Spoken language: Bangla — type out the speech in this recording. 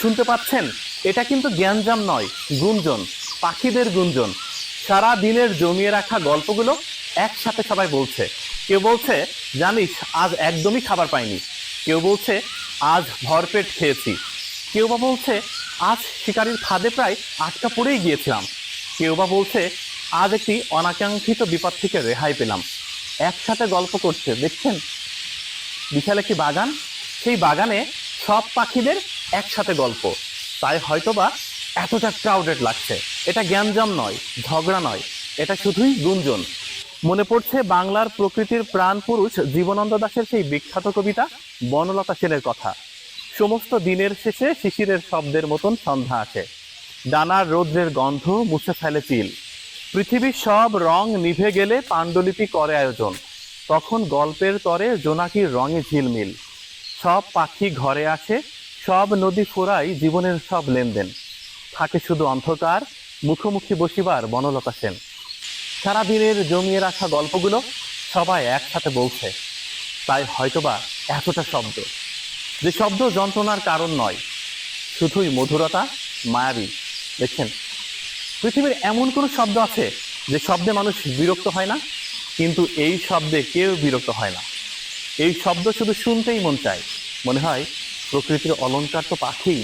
শুনতে পাচ্ছেন? এটা কিন্তু জ্ঞানজাম নয়, গুঞ্জন, পাখিদের গুঞ্জন। সারা দিনের জমিয়ে রাখা গল্পগুলো একসাথে সবাই বলছে। কেউ বলছে, জানিস আজ একদমই খাবার পাইনি। কেউ বলছে, আজ ভরপেট খেয়েছি। কেউ বা বলছে, আজ শিকারীর ফাঁদে প্রায় আটকা পড়েই গিয়েছিলাম। কেউ বা বলছে, আজ একটি অনাকাঙ্ক্ষিত বিপদ থেকে রেহাই পেলাম। একসাথে গল্প করছে, দেখছেন? বিশাল একটি বাগান, সেই বাগানে সব পাখিদের একসাথে গল্প। তাই হয়তোবা এতটা ক্রাউডেড লাগছে। এটা জ্ঞানজাম নয়, ঝগড়া নয়, এটা শুধুই গুঞ্জন। মনে পড়ছে বাংলার প্রকৃতির প্রাণ পুরুষ জীবনানন্দ দাশের সেই বিখ্যাত কবিতা বনলতা সেনের কথা। সমস্ত দিনের শেষে শিশিরের শব্দের মতন সন্ধ্যা আসে, ডানার রৌদ্রের গন্ধ মুছে ফেলে চিল, পৃথিবীর সব রং নিভে গেলে পাণ্ডুলিপি করে আয়োজন, তখন গল্পের তরে জোনাকির রঙে ঝিলমিল, সব পাখি ঘরে আসে, সব নদী ফোরাই জীবনের সব লেনদেন, থাকে শুধু অন্ধকার, মুখোমুখি বসিবার বনলতা সেন। সারাদিনের জমিয়ে রাখা গল্পগুলো সবাই একসাথে বলছে। তাই হয়তোবা এতটা শব্দ, যে শব্দ যন্ত্রণার কারণ নয়, শুধুই মধুরতা, মায়াবী। দেখছেন, পৃথিবীর এমন কোনো শব্দ আছে যে শব্দে মানুষ বিরক্ত হয় না? কিন্তু এই শব্দে কেউ বিরক্ত হয় না। এই শব্দ শুধু শুনতেই মন চায়। মনে হয় প্রকৃতির অলংকার তো পাখি,